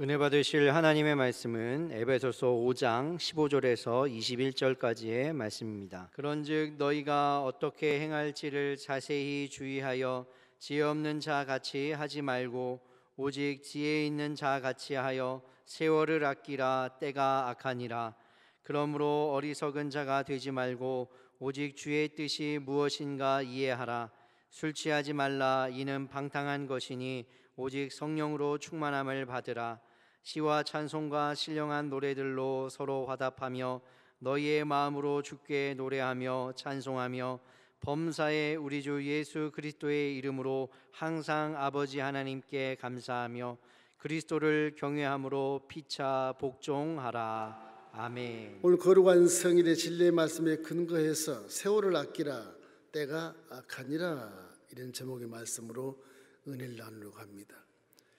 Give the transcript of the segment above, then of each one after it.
은혜 받으실 하나님의 말씀은 에베소서 5장 15절에서 21절까지의 말씀입니다. 그런즉 너희가 어떻게 행할지를 자세히 주의하여 지혜 없는 자 같이 하지 말고 오직 지혜 있는 자 같이 하여 세월을 아끼라. 때가 악하니라. 그러므로 어리석은 자가 되지 말고 오직 주의 뜻이 무엇인가 이해하라. 술 취하지 말라. 이는 방탕한 것이니 오직 성령으로 충만함을 받으라. 시와 찬송과 신령한 노래들로 서로 화답하며 너희의 마음으로 주께 노래하며 찬송하며 범사에 우리 주 예수 그리스도의 이름으로 항상 아버지 하나님께 감사하며 그리스도를 경외함으로 피차 복종하라. 아멘. 오늘 거룩한 성일의 진리의 말씀에 근거해서 세월을 아끼라. 때가 악하니라. 이런 제목의 말씀으로 은혜를 나누려고 합니다.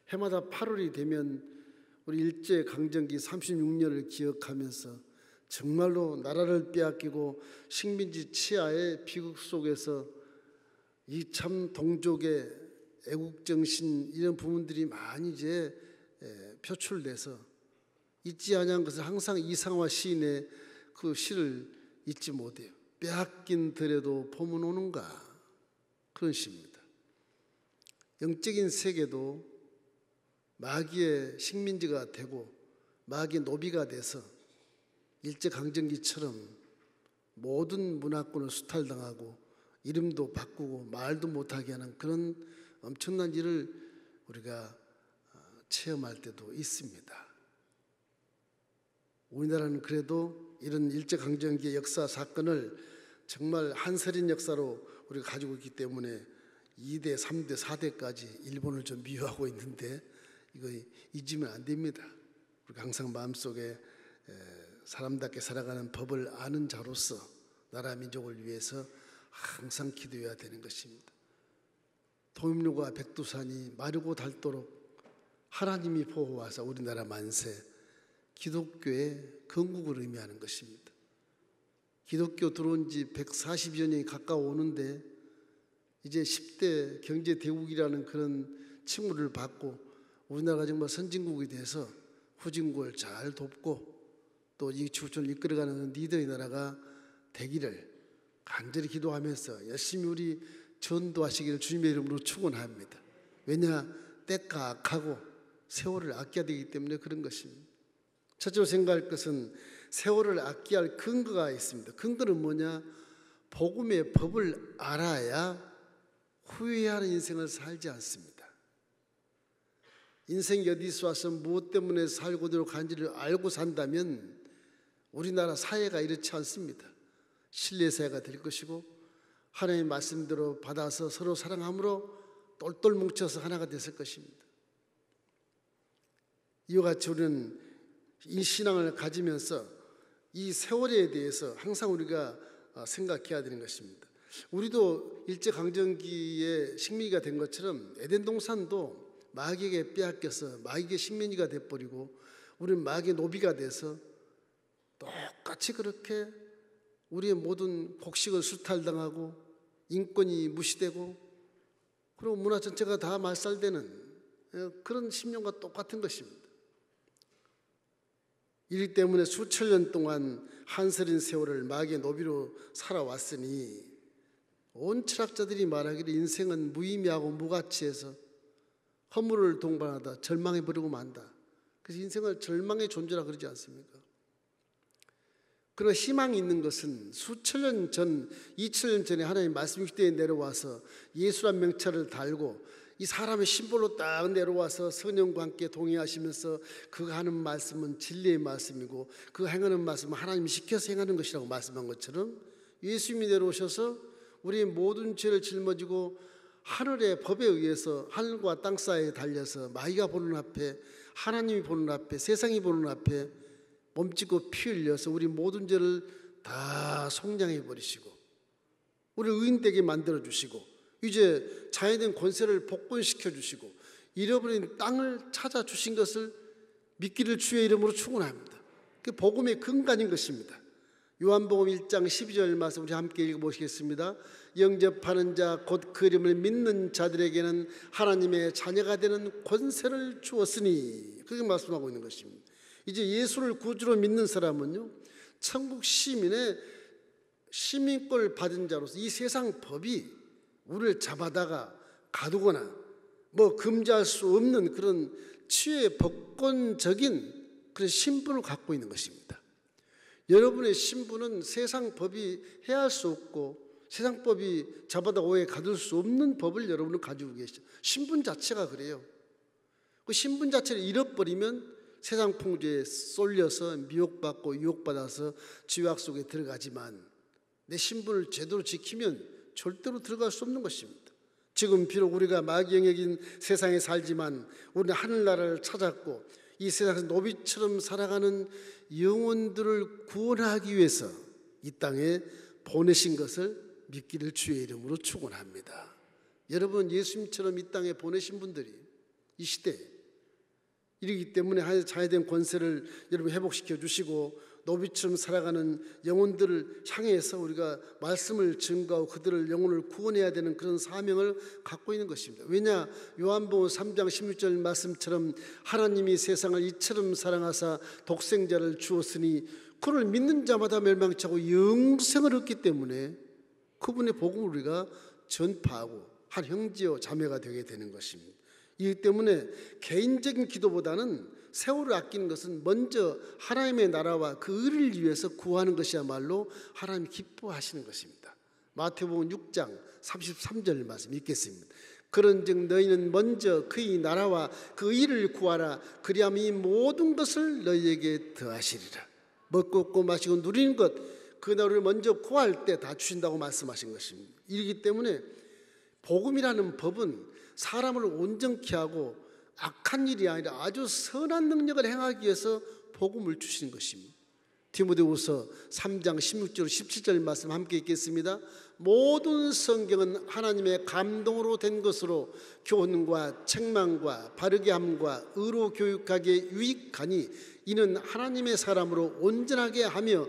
해마다 8월이 되면 우리 일제강점기 36년을 기억하면서 정말로 나라를 빼앗기고 식민지 치하의 비극 속에서 이 참 동족의 애국정신 이런 부분들이 많이 이제 표출돼서 잊지 아니한 것을 항상 이상화 시인의 그 시를 잊지 못해요. 빼앗긴 들에도 봄은 오는가, 그런 시입니다. 영적인 세계도 마귀의 식민지가 되고 마귀의 노비가 돼서 일제강점기처럼 모든 문화권을 수탈당하고 이름도 바꾸고 말도 못하게 하는 그런 엄청난 일을 우리가 체험할 때도 있습니다. 우리나라는 그래도 이런 일제강점기의 역사 사건을 정말 한서린 역사로 우리가 가지고 있기 때문에 2대, 3대, 4대까지 일본을 좀 미워하고 있는데 이거 잊으면 안 됩니다. 우리가 항상 마음속에 사람답게 살아가는 법을 아는 자로서 나라 민족을 위해서 항상 기도해야 되는 것입니다. 도입로가 백두산이 마르고 닳도록 하나님이 보호하사 우리나라 만세, 기독교의 건국을 의미하는 것입니다. 기독교 들어온 지 140여 년이 가까워 오는데 이제 10대 경제 대국이라는 그런 칭호를 받고 우리나라가 정말 선진국이 돼서 후진국을 잘 돕고 또 이 지구촌을 이끌어가는 리더의 나라가 되기를 간절히 기도하면서 열심히 우리 전도하시기를 주님의 이름으로 축원합니다. 왜냐? 때가 악하고 세월을 아껴야 되기 때문에 그런 것입니다. 첫째로 생각할 것은 세월을 아껴야 할 근거가 있습니다. 근거는 뭐냐? 복음의 법을 알아야 후회하는 인생을 살지 않습니다. 인생이 어디서 와서 무엇 때문에 살고 들어간지를 알고 산다면 우리나라 사회가 이렇지 않습니다. 신뢰사회가 될 것이고 하나님의 말씀대로 받아서 서로 사랑함으로 똘똘 뭉쳐서 하나가 됐을 것입니다. 이와 같이 우리는 이 신앙을 가지면서 이 세월에 대해서 항상 우리가 생각해야 되는 것입니다. 우리도 일제강점기에 식민지가 된 것처럼 에덴 동산도 마귀에게 빼앗겨서 마귀의 식민지가 돼버리고 우리는 마귀의 노비가 돼서 똑같이 그렇게 우리의 모든 곡식을 수탈당하고 인권이 무시되고 그리고 문화 전체가 다 말살되는 그런 10년과 똑같은 것입니다. 이리 때문에 수천 년 동안 한서린 세월을 마귀의 노비로 살아왔으니 온 철학자들이 말하기를 인생은 무의미하고 무가치해서 허물을 동반하다 절망해버리고 만다. 그래서 인생을 절망의 존재라 그러지 않습니까? 그러나 희망이 있는 것은 수천 년 전, 2000년 전에 하나님 말씀 시대에 내려와서 예수란 명찰을 달고 이 사람의 심볼로 딱 내려와서 성령과 함께 동행하시면서 그가 하는 말씀은 진리의 말씀이고 그가 행하는 말씀은 하나님이 시켜서 행하는 것이라고 말씀한 것처럼 예수님이 내려오셔서 우리의 모든 죄를 짊어지고 하늘의 법에 의해서 하늘과 땅 사이에 달려서 마귀가 보는 앞에 하나님이 보는 앞에 세상이 보는 앞에 몸짓고 피 흘려서 우리 모든 죄를 다 속량해 버리시고 우리를 의인되게 만들어 주시고 이제 자연된 권세를 복권시켜 주시고 잃어버린 땅을 찾아 주신 것을 믿기를 주의 이름으로 축원합니다. 그게 복음의 근간인 것입니다. 요한복음 1장 12절 말씀 우리 함께 읽어보시겠습니다. 영접하는 자 곧 그 이름을 믿는 자들에게는 하나님의 자녀가 되는 권세를 주었으니, 그렇게 말씀하고 있는 것입니다. 이제 예수를 구주로 믿는 사람은요, 천국 시민의 시민권을 받은 자로서 이 세상 법이 우리를 잡아다가 가두거나 뭐 금지할 수 없는 그런 치유의 법권적인 그런 신분을 갖고 있는 것입니다. 여러분의 신분은 세상 법이 해할 수 없고 세상 법이 잡아다 오해 가둘 수 없는 법을 여러분은 가지고 계시죠. 신분 자체가 그래요. 그 신분 자체를 잃어버리면 세상 풍조에 쏠려서 미혹받고 유혹받아서 지옥 속에 들어가지만 내 신분을 제대로 지키면 절대로 들어갈 수 없는 것입니다. 지금 비록 우리가 마귀영역인 세상에 살지만 우리는 하늘나라를 찾았고 이 세상에서 노비처럼 살아가는 영혼들을 구원하기 위해서 이 땅에 보내신 것을 믿기를 주의 이름으로 축원합니다. 여러분, 예수님처럼 이 땅에 보내신 분들이 이 시대에 이르기 때문에 자유된 권세를 여러분 회복시켜 주시고 노비처럼 살아가는 영혼들을 향해서 우리가 말씀을 증거하고 그들을 영혼을 구원해야 되는 그런 사명을 갖고 있는 것입니다. 왜냐, 요한복음 3장 16절 말씀처럼 하나님이 세상을 이처럼 사랑하사 독생자를 주었으니 그를 믿는 자마다 멸망치 않고 영생을 얻기 때문에 그분의 복음을 우리가 전파하고 한 형제요 자매가 되게 되는 것입니다. 이기 때문에 개인적인 기도보다는 세월을 아끼는 것은 먼저 하나님의 나라와 그 의를 위해서 구하는 것이야말로 하나님이 기뻐하시는 것입니다. 마태복음 6장 33절 말씀 읽겠습니다. 그런즉 너희는 먼저 그의 나라와 그 의를 구하라. 그리하면 이 모든 것을 너희에게 더하시리라. 먹고 먹고 마시고 누리는 것, 그 나라를 먼저 구할 때 다 주신다고 말씀하신 것입니다. 이렇기 때문에 복음이라는 법은 사람을 온전케 하고 악한 일이 아니라 아주 선한 능력을 행하기 위해서 복음을 주시는 것입니다. 디모데후서 3장 16절 17절 말씀 함께 읽겠습니다. 모든 성경은 하나님의 감동으로 된 것으로 교훈과 책망과 바르게 함과 의로 교육하기에 유익하니 이는 하나님의 사람으로 온전하게 하며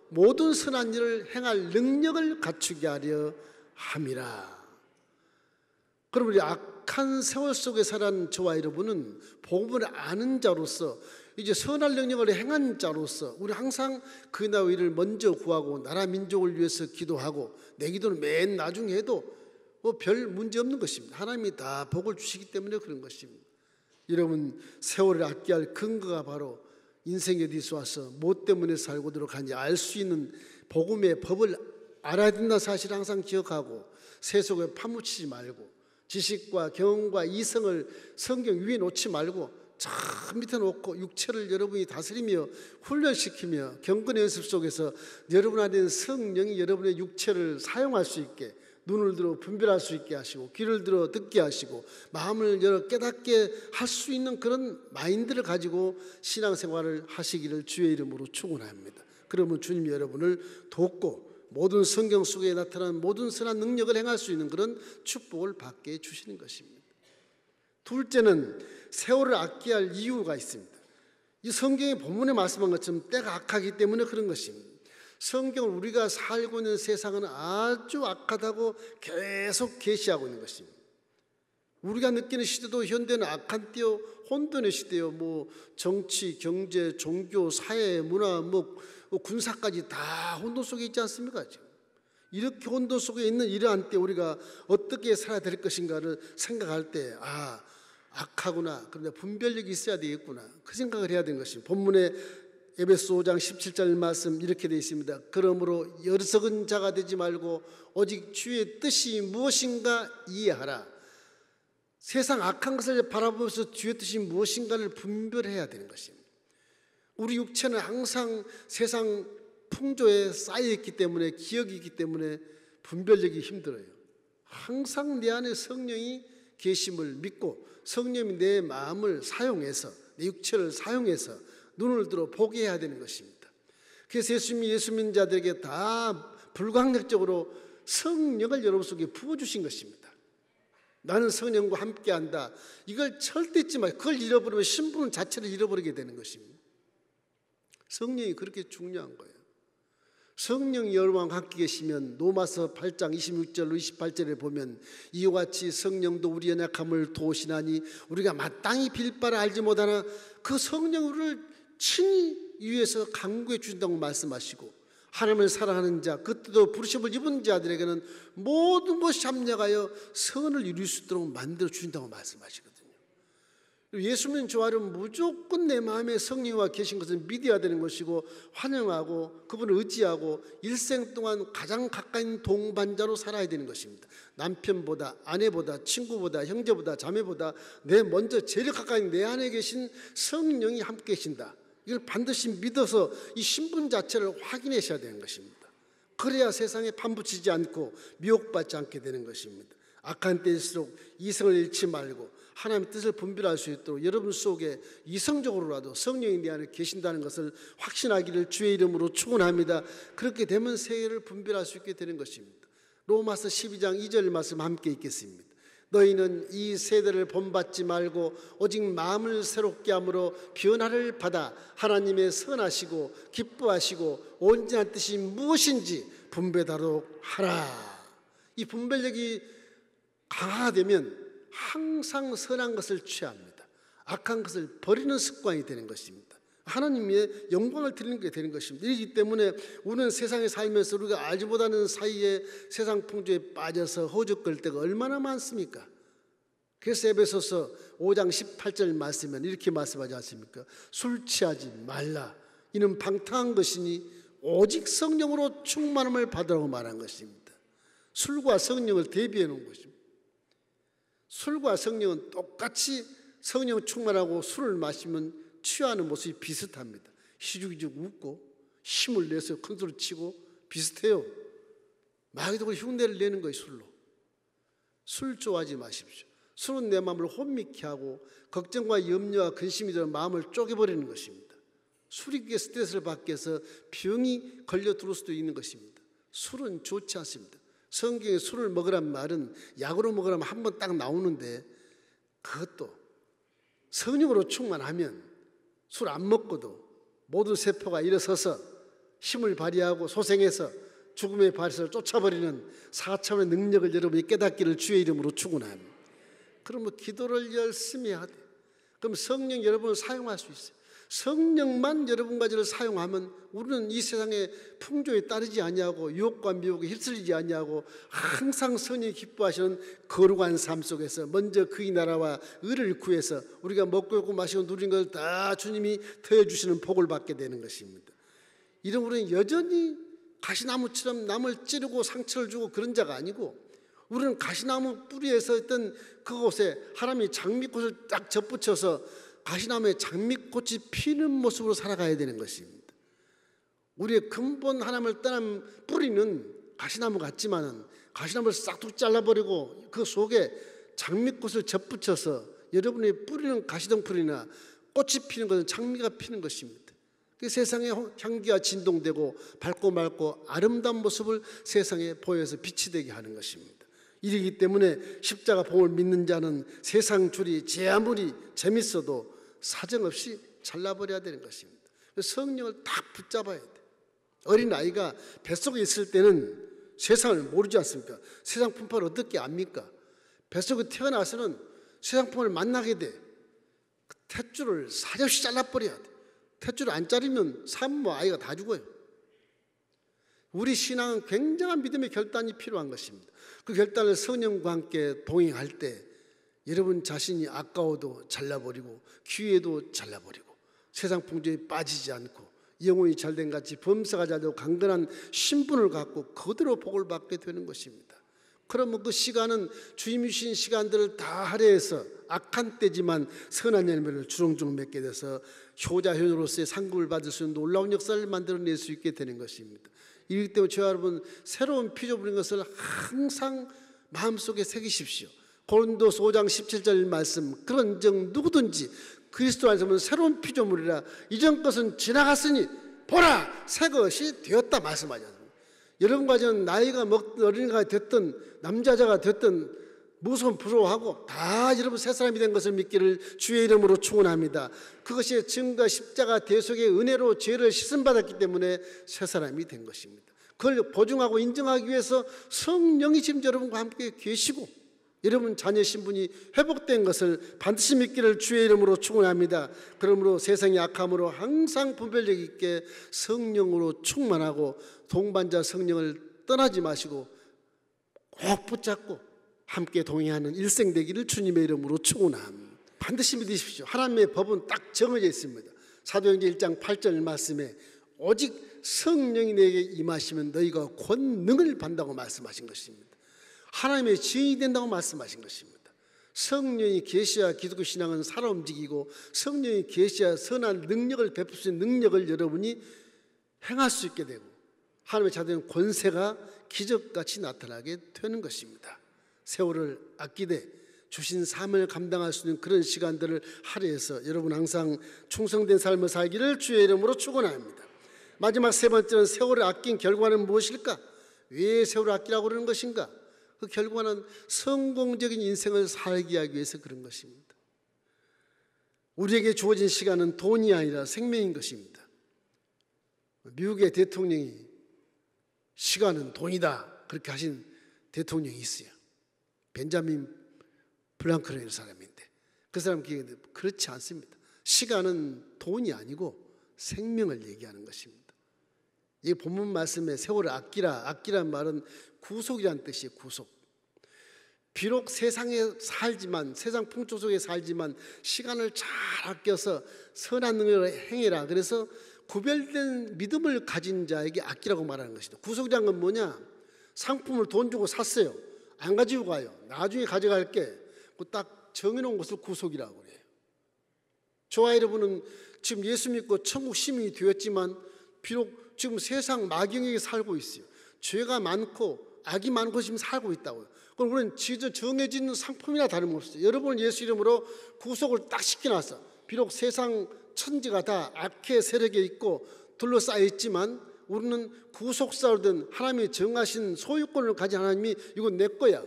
모든 선한 일을 행할 능력을 갖추게 하려 함이라. 그럼 우리 악한 세월 속에 살아가는 저와 여러분은 복음을 아는 자로서 이제 선할 능력을 행한 자로서 우리 항상 그 나라의 일을 먼저 구하고 나라 민족을 위해서 기도하고 내 기도는 맨 나중에 해도 뭐 별 문제 없는 것입니다. 하나님이 다 복을 주시기 때문에 그런 것입니다. 여러분, 세월을 아껴야 할 근거가 바로 인생에 어디서 와서 뭐 때문에 살고도록 하는지 알 수 있는 복음의 법을 알아야 된다는 사실을 항상 기억하고 세속에 파묻히지 말고 지식과 경험과 이성을 성경 위에 놓지 말고 저 밑에 놓고 육체를 여러분이 다스리며 훈련시키며 경건의 연습 속에서 여러분 안에 있는 성령이 여러분의 육체를 사용할 수 있게 눈을 들어 분별할 수 있게 하시고 귀를 들어 듣게 하시고 마음을 열어 깨닫게 할 수 있는 그런 마인드를 가지고 신앙생활을 하시기를 주의 이름으로 축원합니다. 그러면 주님이 여러분을 돕고 모든 성경 속에 나타난 모든 선한 능력을 행할 수 있는 그런 축복을 받게 해주시는 것입니다. 둘째는 세월을 아껴야 할 이유가 있습니다. 이 성경의 본문에 말씀한 것처럼 때가 악하기 때문에 그런 것입니다. 성경을 우리가 살고 있는 세상은 아주 악하다고 계속 계시하고 있는 것입니다. 우리가 느끼는 시대도 현대는 악한 때요, 혼돈의 시대요. 뭐 정치, 경제, 종교, 사회, 문화, 뭐 군사까지 다 혼돈 속에 있지 않습니까? 지금 이렇게 혼돈 속에 있는 이러한 때 우리가 어떻게 살아야 될 것인가를 생각할 때 악하구나. 그런데 분별력이 있어야 되겠구나. 그 생각을 해야 되는 것입니다. 본문에 에베소 5장 17절 말씀 이렇게 되어 있습니다. 그러므로 어리석은 자가 되지 말고 오직 주의 뜻이 무엇인가 이해하라. 세상 악한 것을 바라보면서 주의 뜻이 무엇인가를 분별해야 되는 것입니다. 우리 육체는 항상 세상 풍조에 쌓여있기 때문에 기억이 있기 때문에 분별력이 힘들어요. 항상 내 안에 성령이 계심을 믿고 성령이 내 마음을 사용해서 내 육체를 사용해서 눈을 들어 보게 해야 되는 것입니다. 그래서 예수님이 예수 믿는 자들에게 다 불강력적으로 성령을 여러분 속에 부어주신 것입니다. 나는 성령과 함께한다. 이걸 절대 잊지 마세요. 그걸 잃어버리면 신분 자체를 잃어버리게 되는 것입니다. 성령이 그렇게 중요한 거예요. 성령이 여러분과 함께 계시면 로마서 8장 26절로 28절에 보면 이와 같이 성령도 우리 연약함을 도우시나니 우리가 마땅히 빌 바를 알지 못하나 그 성령을 친히 위에서 강구해 주신다고 말씀하시고, 하나님을 사랑하는 자, 그 뜻도 부르심을 입은 자들에게는 모든 것이 합력하여 선을 이룰 수 있도록 만들어 주신다고 말씀하시거든요. 예수님 좋아하면 무조건 내 마음에 성령과 계신 것을 믿어야 되는 것이고, 환영하고 그분을 의지하고 일생 동안 가장 가까이 있는 동반자로 살아야 되는 것입니다. 남편보다, 아내보다, 친구보다, 형제보다, 자매보다 내 먼저 제일 가까이 내 안에 계신 성령이 함께 계신다, 이걸 반드시 믿어서 이 신분 자체를 확인하셔야 되는 것입니다. 그래야 세상에 판붙이지 않고 미혹받지 않게 되는 것입니다. 악한 때일수록 이성을 잃지 말고 하나님의 뜻을 분별할 수 있도록 여러분 속에 이성적으로라도 성령이 내 안에 계신다는 것을 확신하기를 주의 이름으로 축원합니다. 그렇게 되면 세계를 분별할 수 있게 되는 것입니다. 로마서 12장 2절 말씀 함께 읽겠습니다. 너희는 이 세대를 본받지 말고 오직 마음을 새롭게 함으로 변화를 받아 하나님의 선하시고 기뻐하시고 온전한 뜻이 무엇인지 분별하도록 하라. 이 분별력이 강화되면 항상 선한 것을 취합니다. 악한 것을 버리는 습관이 되는 것입니다. 하나님의 영광을 드리는 게 되는 것입니다. 이기 때문에 우리는 세상에 살면서 우리가 알지 못하는 사이에 세상 풍조에 빠져서 허죽거릴 때가 얼마나 많습니까? 그래서 에베소서 5장 18절 말씀은 이렇게 말씀하지 않습니까? 술 취하지 말라. 이는 방탕한 것이니 오직 성령으로 충만함을 받으라고 말한 것입니다. 술과 성령을 대비해 놓은 것입니다. 술과 성령은 똑같이 성령 충만하고 술을 마시면 취하는 모습이 비슷합니다. 희죽희죽 웃고 힘을 내서 큰 소리 치고 비슷해요. 마귀도 흉내를 내는 거예요. 술로. 술 좋아하지 마십시오. 술은 내 마음을 혼미케 하고 걱정과 염려와 근심이 들어 마음을 쪼개버리는 것입니다. 술이 스트레스를 받게 해서 병이 걸려 들어올 수도 있는 것입니다. 술은 좋지 않습니다. 성경에 술을 먹으란 말은 약으로 먹으라면 한 번 딱 나오는데, 그것도 성령으로 충만하면 술 안 먹고도 모든 세포가 일어서서 힘을 발휘하고 소생해서 죽음의 발을 쫓아버리는 4차원의 능력을 여러분이 깨닫기를 주의 이름으로 축원합니다. 그러면 기도를 열심히 해야 돼. 그럼 성령 여러분을 사용할 수 있어요. 성령만 여러분 가지를 사용하면 우리는 이 세상의 풍조에 따르지 아니하고 유혹과 미혹에 휩쓸리지 아니하고 항상 성령이 기뻐하시는 거룩한 삶 속에서 먼저 그의 나라와 의를 구해서 우리가 먹고 입고 마시고 누린 걸 다 주님이 더해주시는 복을 받게 되는 것입니다. 이런 우리는 여전히 가시나무처럼 남을 찌르고 상처를 주고 그런 자가 아니고, 우리는 가시나무 뿌리에서 있던 그곳에 하나님이 장미꽃을 딱 접붙여서 가시나무에 장미꽃이 피는 모습으로 살아가야 되는 것입니다. 우리의 근본 하나님을 떠난 뿌리는 가시나무 같지만 가시나무를 싹둑 잘라버리고 그 속에 장미꽃을 접붙여서 여러분의 뿌리는 가시덩풀이나 꽃이 피는 것은 장미가 피는 것입니다. 그 세상의 향기가 진동되고 밝고 맑고 아름다운 모습을 세상에 보여서 빛이 되게 하는 것입니다. 이러기 때문에 십자가 복을 믿는 자는 세상 줄이 제 아무리 재밌어도 사정없이 잘라버려야 되는 것입니다. 성령을 딱 붙잡아야 돼. 어린아이가 뱃속에 있을 때는 세상을 모르지 않습니까? 세상 풍파를 어떻게 압니까? 뱃속에 태어나서는 세상 풍파를 만나게 돼. 그 탯줄을 사정없이 잘라버려야 돼. 탯줄을 안 자르면 산모 아이가 다 죽어요. 우리 신앙은 굉장한 믿음의 결단이 필요한 것입니다. 그 결단을 성령과 함께 동행할 때 여러분 자신이 아까워도 잘라버리고 귀해도 잘라버리고 세상 풍조에 빠지지 않고 영혼이 잘된 같이 범사가 잘되고 강건한 신분을 갖고 그대로 복을 받게 되는 것입니다. 그러면 그 시간은 주님이 주신 시간들을 다 할애해서 악한 때지만 선한 열매를 주렁주렁 맺게 돼서 효자효녀로서의 상급을 받을 수 있는 놀라운 역사를 만들어낼 수 있게 되는 것입니다. 이렇기 때문에 저와 여러분 새로운 피조물인 것을 항상 마음속에 새기십시오. 고린도서 5장 17절 말씀, 그런즉 누구든지 그리스도 안에서는 새로운 피조물이라 이전 것은 지나갔으니 보라 새 것이 되었다 말씀하지 않습니까? 여러분과 저는 나이가 먹든 어린이가 됐든 남자자가 됐든 무서운 부러워하고 다 여러분 새 사람이 된 것을 믿기를 주의 이름으로 축원합니다. 그것이 증거 십자가 대속의 은혜로 죄를 씻음받았기 때문에 새 사람이 된 것입니다. 그걸 보증하고 인정하기 위해서 성령이 지금 여러분과 함께 계시고 여러분 자녀 신분이 회복된 것을 반드시 믿기를 주의 이름으로 축원합니다. 그러므로 세상의 악함으로 항상 분별력 있게 성령으로 충만하고 동반자 성령을 떠나지 마시고 꼭 붙잡고 함께 동행하는 일생 되기를 주님의 이름으로 축원합니다. 반드시 믿으십시오. 하나님의 법은 딱 정해져 있습니다. 사도행전 1장 8절 말씀에 오직 성령이 내게 임하시면 너희가 권능을 받는다고 말씀하신 것입니다. 하나님의 증인이 된다고 말씀하신 것입니다. 성령이 계셔야 기독교 신앙은 살아 움직이고 성령이 계셔야 선한 능력을 베풀 수 있는 능력을 여러분이 행할 수 있게 되고 하나님의 자녀는 권세가 기적같이 나타나게 되는 것입니다. 세월을 아끼되 주신 삶을 감당할 수 있는 그런 시간들을 할애해서 여러분 항상 충성된 삶을 살기를 주의 이름으로 축원합니다. 마지막 세 번째는 세월을 아낀 결과는 무엇일까? 왜 세월을 아끼라고 그러는 것인가? 그 결과는 성공적인 인생을 살기 하기 위해서 그런 것입니다. 우리에게 주어진 시간은 돈이 아니라 생명인 것입니다. 미국의 대통령이 시간은 돈이다 그렇게 하신 대통령이 있어요. 벤자민 플랑클이라는 사람인데 그 사람 기억에 그렇지 않습니다. 시간은 돈이 아니고 생명을 얘기하는 것입니다. 이 본문 말씀에 세월을 아끼란 말은 구속이라는 뜻이에요. 구속. 비록 세상에 살지만 세상 풍조 속에 살지만 시간을 잘 아껴서 선한 능력을 행해라. 그래서 구별된 믿음을 가진 자에게 아끼라고 말하는 것이다. 구속이란 건 뭐냐? 상품을 돈 주고 샀어요. 안 가지고 가요. 나중에 가져갈게. 딱 정해놓은 것을 구속이라고 그래요. 저와 여러분은 지금 예수 믿고 천국 시민이 되었지만 비록 지금 세상 마경에 살고 있어요. 죄가 많고 악이 많고 지금 살고 있다고요. 그럼 우리는 정해진 상품이나 다름없어요. 여러분은 예수 이름으로 구속을 딱 시켜놨어. 비록 세상 천지가 다 악의 세력에 있고 둘러싸여 있지만 우리는 구속사로든 하나님이 정하신 소유권을 가진 하나님이 이건 내 거야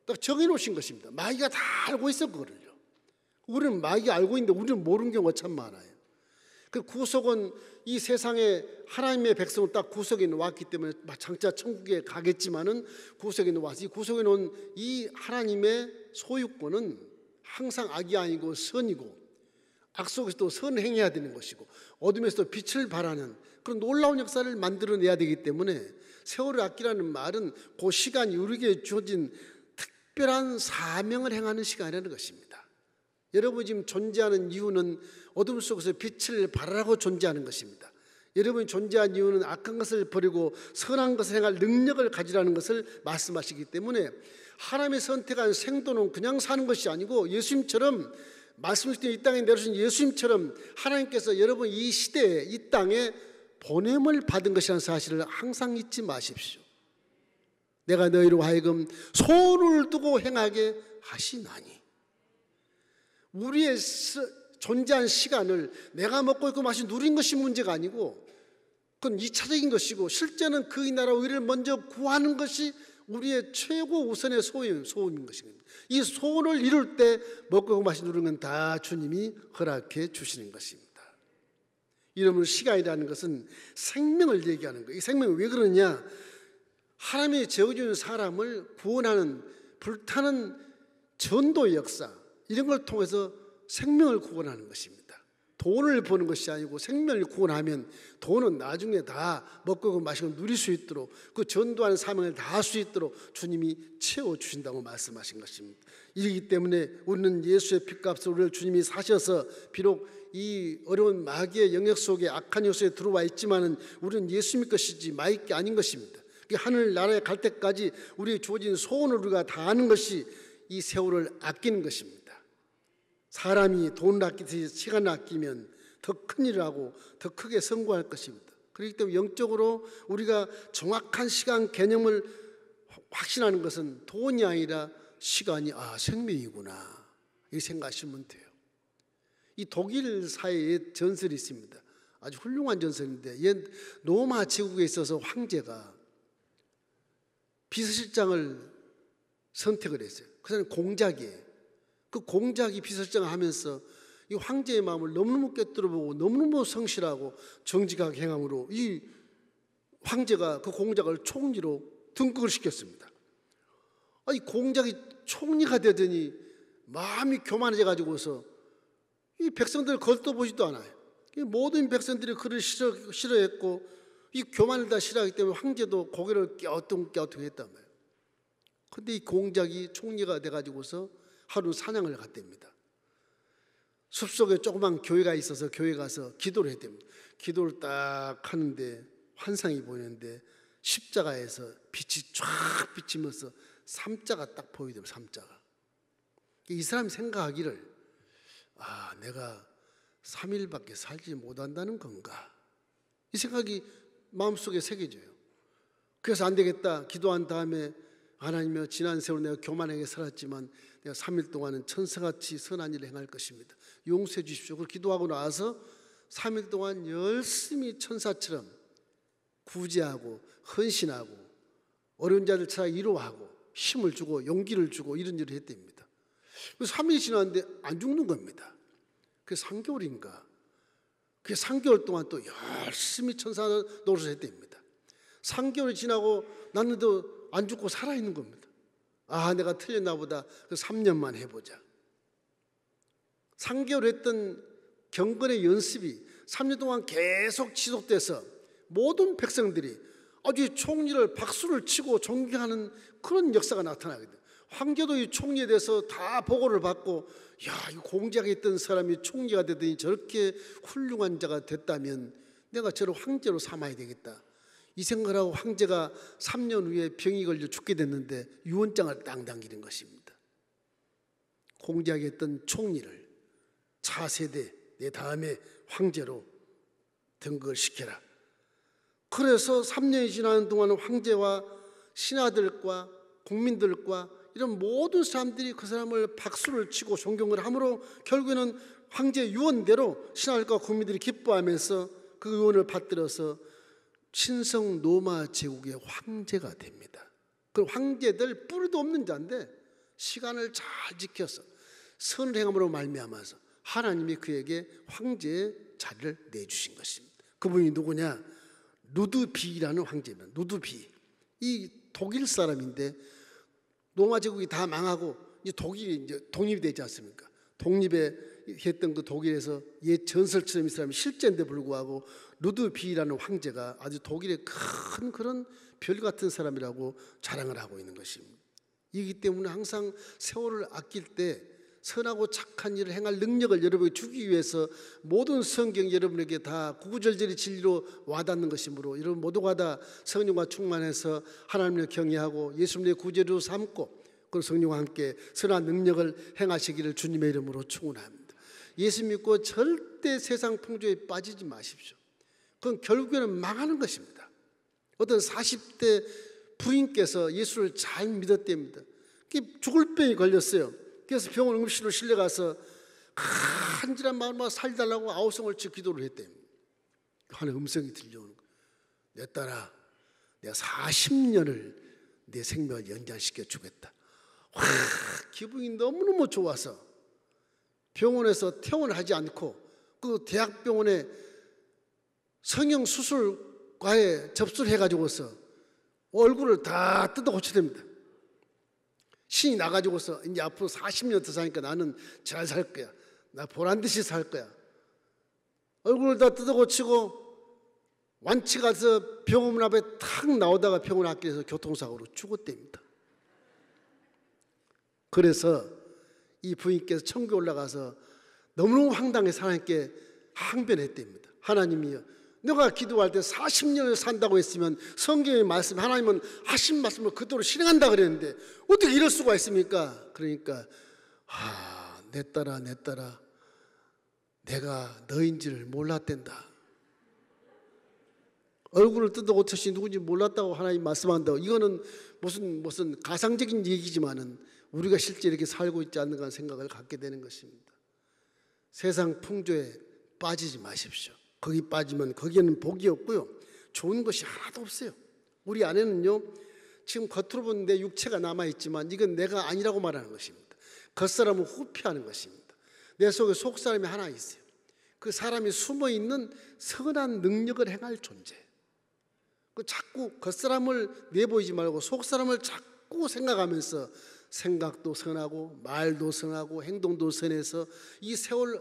딱 정해놓으신 것입니다. 마귀가 다 알고 있어 그거를요. 우리는 마귀가 알고 있는데 우리는 모르는 경우가 참 많아요. 그 구속은 이 세상에 하나님의 백성을 딱 구속에 놓았기 때문에 장차 천국에 가겠지만은 구속에 놓아서 이 구속에 놓은 이 하나님의 소유권은 항상 악이 아니고 선이고 악 속에서도 선을 행해야 되는 것이고 어둠에서도 빛을 발하는 그런 놀라운 역사를 만들어내야 되기 때문에 세월을 아끼라는 말은 그 시간이 우리에게 주어진 특별한 사명을 행하는 시간이라는 것입니다. 여러분이 지금 존재하는 이유는 어둠 속에서 빛을 발하라고 존재하는 것입니다. 여러분이 존재한 이유는 악한 것을 버리고 선한 것을 행할 능력을 가지라는 것을 말씀하시기 때문에 하나님의 선택한 생도는 그냥 사는 것이 아니고 예수님처럼 말씀하신 이 땅에 내려오신 예수님처럼 하나님께서 여러분 이 시대에 이 땅에 보냄을 받은 것이라는 사실을 항상 잊지 마십시오. 내가 너희로 하여금 손을 두고 행하게 하시나니 우리의 존재한 시간을 내가 먹고 있고 마시 누린 것이 문제가 아니고 그건 2차적인 것이고 실제는 그의 나라 의를 먼저 구하는 것이 우리의 최고 우선의 소원인 것입니다. 이 소원을 이룰 때 먹고 마시 누리는 건 다 주님이 허락해 주시는 것입니다. 이러면 시간이라는 것은 생명을 얘기하는 거예요. 이 생명이 왜 그러냐? 하나님이 재워주는 사람을 구원하는 불타는 전도의 역사 이런 걸 통해서 생명을 구원하는 것입니다. 돈을 버는 것이 아니고 생명을 구원하면 돈은 나중에 다 먹고 마시고 누릴 수 있도록 그 전도하는 사명을 다 할 수 있도록 주님이 채워주신다고 말씀하신 것입니다. 이기 때문에 우리는 예수의 핏값을 우리를 주님이 사셔서 비록 이 어려운 마귀의 영역 속에 악한 요소에 들어와 있지만은 우리는 예수님 것이지 마귀 게 아닌 것입니다. 하늘나라에 갈 때까지 우리의 주어진 소원을 우리가 다 아는 것이 이 세월을 아끼는 것입니다. 사람이 돈을 아끼듯이 시간을 아끼면 더 큰 일을 하고 더 크게 성공할 것입니다. 그렇기 때문에 영적으로 우리가 정확한 시간 개념을 확신하는 것은 돈이 아니라 시간이 생명이구나 이 생각하시면 돼요. 이 독일 사회에 전설이 있습니다. 아주 훌륭한 전설인데 옛 로마 제국에 있어서 황제가 비서실장을 선택을 했어요. 그 사람은 공작이에요. 그 공작이 비서실장을 하면서 이 황제의 마음을 너무너무 꿰뚫어보고 너무너무 성실하고 정직하게 행함으로 이 황제가 그 공작을 총리로 등극을 시켰습니다. 이 공작이 총리가 되더니 마음이 교만해져 가지고서 이 백성들을 걸떠보지도 않아요. 모든 백성들이 그를 싫어했고 이 교만을 다 싫어하기 때문에 황제도 고개를 갸우뚱갸우뚱했단 말이에요. 그런데 이 공작이 총리가 돼가지고서 하루 사냥을 갔답니다. 숲속에 조그만 교회가 있어서 교회 가서 기도를 했답니다. 기도를 딱 하는데 환상이 보이는데 십자가에서 빛이 쫙 비치면서 삼자가 딱 보이더라고요. 삼자가. 이 사람이 생각하기를 내가 3일밖에 살지 못한다는 건가? 이 생각이 마음속에 새겨져요. 그래서 안 되겠다. 기도한 다음에 하나님이여, 지난 세월 내가 교만하게 살았지만 내가 3일 동안은 천사같이 선한 일을 행할 것입니다. 용서해 주십시오. 그걸 기도하고 나서 3일 동안 열심히 천사처럼 구제하고 헌신하고 어려운 자들 찾아 위로하고 힘을 주고 용기를 주고 이런 일을 했답니다. 그래서 3일이 지났는데 안 죽는 겁니다. 그게 3개월인가. 그게 3개월 동안 또 열심히 천사 노릇을 했답니다. 3개월이 지나고 났는데도 안 죽고 살아있는 겁니다. 내가 틀렸나 보다. 3년만 해보자. 3개월 했던 경건의 연습이 3년 동안 계속 지속돼서 모든 백성들이 아주 총리를 박수를 치고 존경하는 그런 역사가 나타나게 돼요. 황제도 이 총리에 대해서 다 보고를 받고 이 공작에 있던 사람이 총리가 되더니 저렇게 훌륭한 자가 됐다면 내가 저를 황제로 삼아야 되겠다. 이 생각을 하고 황제가 3년 후에 병이 걸려 죽게 됐는데 유언장을 딱 남기는 것입니다. 공작에 있던 총리를 차세대 내 다음에 황제로 등극을 시켜라. 그래서 3년이 지나는 동안 황제와 신하들과 국민들과 이런 모든 사람들이 그 사람을 박수를 치고 존경을 함으로 결국에는 황제의 유언대로 신하들과 국민들이 기뻐하면서 그 유언을 받들어서 신성 로마 제국의 황제가 됩니다. 그 황제들 뿌리도 없는 자인데 시간을 잘 지켜서 선을 행함으로 말미암아서 하나님이 그에게 황제의 자리를 내주신 것입니다. 그분이 누구냐? 루드비라는 황제입니다. 루드비. 이 독일 사람인데 로마 제국이 다 망하고 이제 독일이 이제 독립이 되지 않습니까? 독립에 했던 그 독일에서 옛 전설처럼 이 사람이 실제인데 불구하고 루드비라는 황제가 아주 독일의 큰 그런 별 같은 사람이라고 자랑을 하고 있는 것입니다. 이기 때문에 항상 세월을 아낄 때 선하고 착한 일을 행할 능력을 여러분에게 주기 위해서 모든 성경 여러분에게 다 구구절절히 진리로 와닿는 것이므로 여러분 모두가 다 성령과 충만해서 하나님을 경외하고 예수님의 구제로 삼고 그리고 성령과 함께 선한 능력을 행하시기를 주님의 이름으로 축원합니다. 예수 믿고 절대 세상 풍조에 빠지지 마십시오. 그건 결국에는 망하는 것입니다. 어떤 40대 부인께서 예수를 잘 믿었답니다. 죽을 병이 걸렸어요. 그래서 병원 응급실로 실려가서 간절한 마음으로 살달라고 아우성을 치고 기도를 했답니다. 하나의 음성이 들려오는 거예요. 내 딸아, 내가 40년을 내 생명을 연장시켜 주겠다. 기분이 너무너무 좋아서 병원에서 퇴원을 하지 않고 그 대학병원에 성형수술과에 접수를 해가지고서 얼굴을 다 뜯어 고쳐야 됩니다. 신이 나가지고서 이제 앞으로 40년 더 사니까 나는 잘 살 거야. 나 보란듯이 살 거야. 얼굴을 다 뜯어 고치고 완치 가서 병원 앞에 탁 나오다가 병원 앞길에서 교통사고로 죽었답니다. 그래서 이 부인께서 천국에 올라가서 너무너무 황당해서 하나님께 항변했답니다. 하나님이여, 내가 기도할 때 40년을 산다고 했으면 성경의 말씀, 하나님은 하신 말씀을 그대로 실행한다 그랬는데 어떻게 이럴 수가 있습니까? 그러니까 내 딸아 내가 너인지를 몰랐댄다. 얼굴을 뜯어 고쳤으니 누군지 몰랐다고 하나님 말씀한다고. 이거는 무슨 가상적인 얘기지만은 우리가 실제 이렇게 살고 있지 않는가 생각을 갖게 되는 것입니다. 세상 풍조에 빠지지 마십시오. 거기 빠지면 거기에는 복이 없고요, 좋은 것이 하나도 없어요. 우리 안에는요, 지금 겉으로 보는 내 육체가 남아있지만 이건 내가 아니라고 말하는 것입니다. 겉사람은 후피하는 것입니다. 내 속에 속사람이 하나 있어요. 그 사람이 숨어있는 선한 능력을 행할 존재. 자꾸 겉사람을 내보이지 말고 속사람을 자꾸 생각하면서 생각도 선하고 말도 선하고 행동도 선해서 이 세월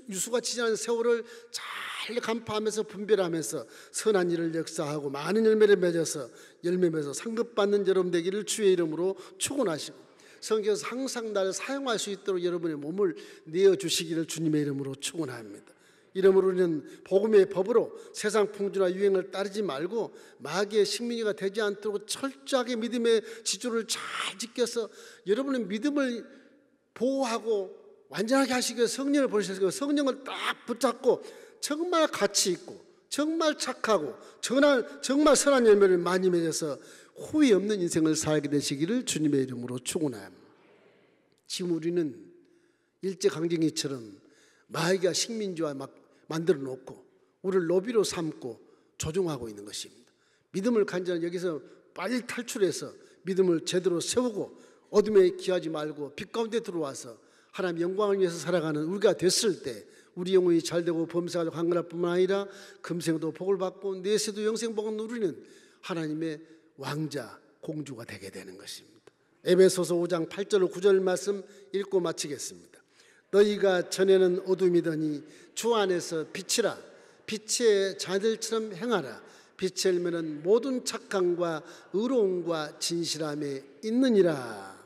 유수가 지나는 세월을 잘 간파하면서 분별하면서 선한 일을 역사하고 많은 열매를 맺어서 열매 맺어서 상급받는 여러분 되기를 주의 이름으로 축원하시고 성경에서 항상 나를 사용할 수 있도록 여러분의 몸을 내어주시기를 주님의 이름으로 축원합니다. 이러므로 우리는 복음의 법으로 세상 풍조나 유행을 따르지 말고 마귀의 식민지가 되지 않도록 철저하게 믿음의 지조를 잘 지켜서 여러분의 믿음을 보호하고 완전하게 하시기 위해 성령을 보내셔서 성령을 딱 붙잡고 정말 가치 있고 정말 착하고 정말 선한 열매를 많이 맺어서 후회 없는 인생을 살게 되시기를 주님의 이름으로 축원합니다. 지금 우리는 일제강점기처럼 마귀가 식민지화 막 만들어 놓고 우리를 노비로 삼고 조종하고 있는 것입니다. 믿음을 간절히 여기서 빨리 탈출해서 믿음을 제대로 세우고 어둠에 기하지 말고 빛 가운데 들어와서 하나님 영광을 위해서 살아가는 우리가 됐을 때 우리 영혼이 잘되고 범사가 강건할 뿐만 아니라 금생도 복을 받고 내세도 영생복을 누리는 하나님의 왕자 공주가 되게 되는 것입니다. 에베소서 5장 8절 9절 말씀 읽고 마치겠습니다. 너희가 전에는 어둠이더니 주 안에서 빛이라. 빛의 자들처럼 행하라. 빛의 열매는 모든 착함과 의로움과 진실함에 있느니라.